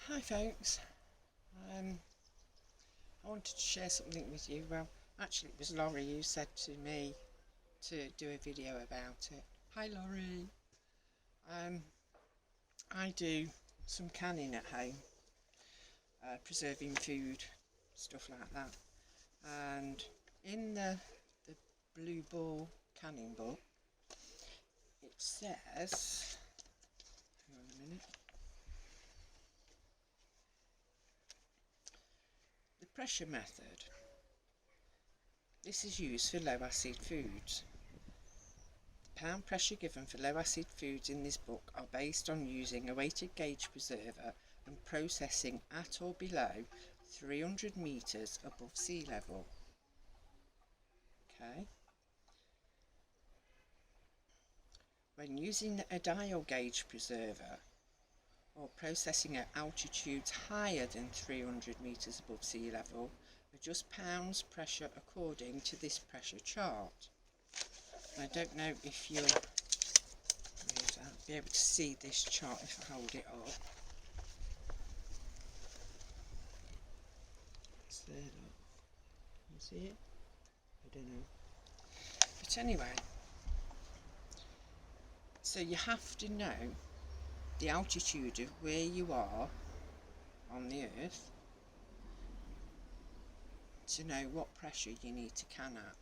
Hi folks, I wanted to share something with you. Well, actually it was Laurie who said to me to do a video about it. Hi Laurie. Um, I do some canning at home, preserving food, stuff like that. And in the Blue Ball canning book, it says, hang on a minute, the pressure method. This is used for low acid foods. The pound pressure given for low acid foods in this book are based on using a weighted gauge preserver and processing at or below 300 metres above sea level. Okay. When using a dial gauge preserver or processing at altitudes higher than 300 metres above sea level, adjust pounds pressure according to this pressure chart. I don't know if you'll be able to see this chart if I hold it up. It's there, look. Can you see it? I don't know. But anyway, so you have to know the altitude of where you are on the earth to know what pressure you need to can at.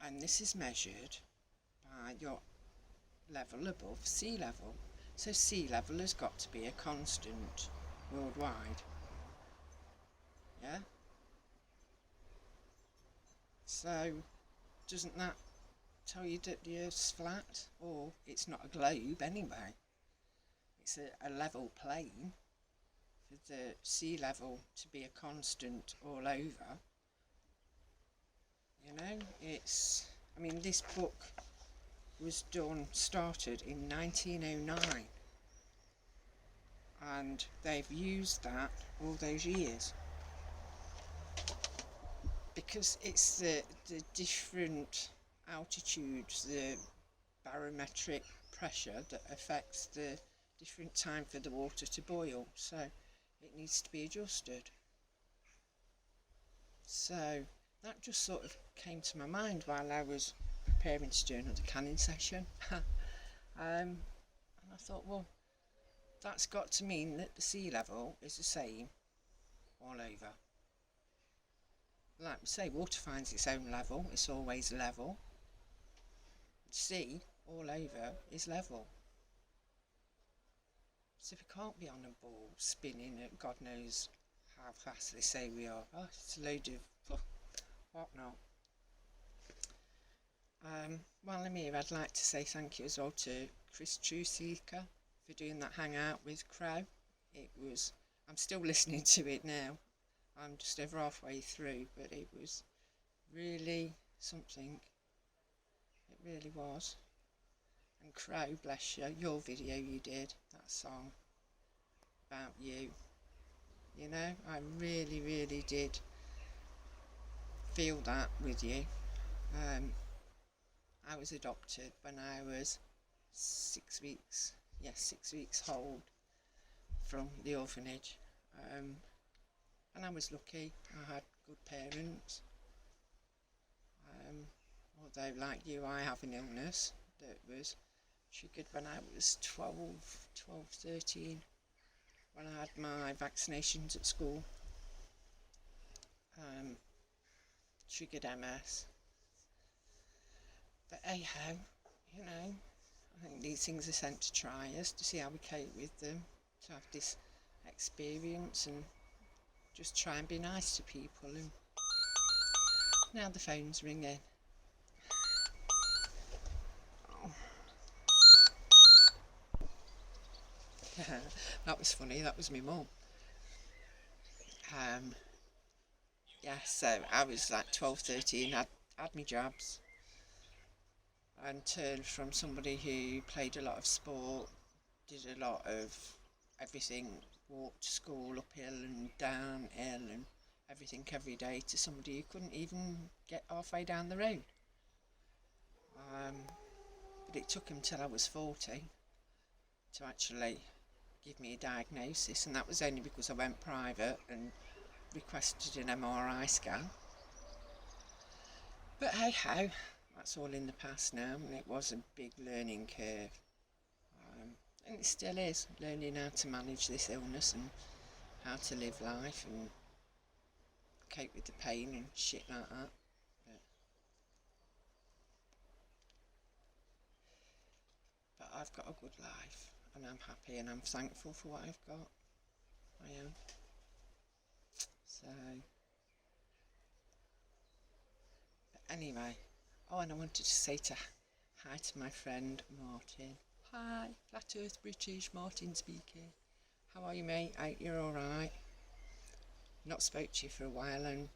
And this is measured by your level above sea level. So sea level has got to be a constant worldwide. Yeah? So doesn't that tell you that the earth's flat? Or it's not a globe anyway. It's a level plane. For the sea level to be a constant all over, you know, I mean, this book was started in 1909, and they've used that all those years because it's the different altitudes, the barometric pressure that affects the different time for the water to boil, so it needs to be adjusted. So that just sort of came to my mind while I was preparing to do another canning session. And I thought, well, that's got to mean that the sea level is the same all over. Like we say, water finds its own level, it's always level. Sea all over is level. So we can't be on a ball spinning at God knows how fast they say we are. Oh, it's a load of whatnot. While I'm here, I'd like to say thank you as well to Chris Truseeker for doing that hangout with Crow. I'm still listening to it now. I'm just over halfway through, but it was really something. It really was. And Crow, bless you, your video you did, that song about you. You know, I really, really did feel that with you. I was adopted when I was 6 weeks, 6 weeks old from the orphanage, and I was lucky. I had good parents, although like you I have an illness that was triggered when I was 13, when I had my vaccinations at school. Triggered MS. But hey ho, you know, I think these things are sent to try us, to see how we cope with them, to have this experience and just try and be nice to people. And now the phone's ringing. Oh. That was funny, that was my mum. Yeah, so I was like 12, 13, had my jabs, and turned from somebody who played a lot of sport, did a lot of everything, walked to school uphill and downhill and everything every day, to somebody who couldn't even get halfway down the road. But it took until I was 40 to actually give me a diagnosis, and that was only because I went private and requested an MRI scan. But hey ho, that's all in the past now, and it was a big learning curve. And it still is, learning how to manage this illness and how to live life and cope with the pain and shit like that. But I've got a good life, and I'm happy, and I'm thankful for what I've got. I am. So, but anyway, oh, and I wanted to say hi to my friend Martin. Hi, Flat Earth British, Martin speaking. How are you, mate? I hope you're alright. Not spoke to you for a while, and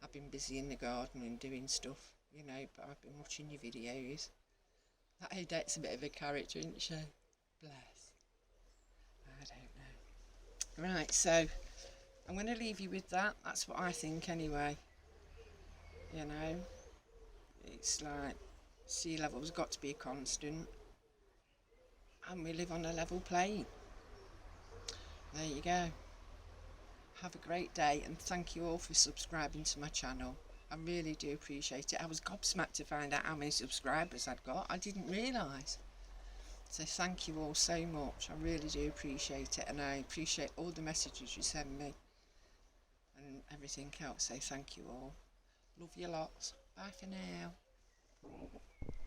I've been busy in the garden and doing stuff, you know, but I've been watching your videos. That Odette's a bit of a character, isn't she? Bless. I don't know. Right, so I'm going to leave you with that. That's what I think anyway. You know, it's like sea level's got to be a constant, and we live on a level plane. There you go. Have a great day, and thank you all for subscribing to my channel. I really do appreciate it. I was gobsmacked to find out how many subscribers I'd got. I didn't realise. So thank you all so much. I really do appreciate it, and I appreciate all the messages you send me and everything else. So thank you all. Love you lots. Bye for now.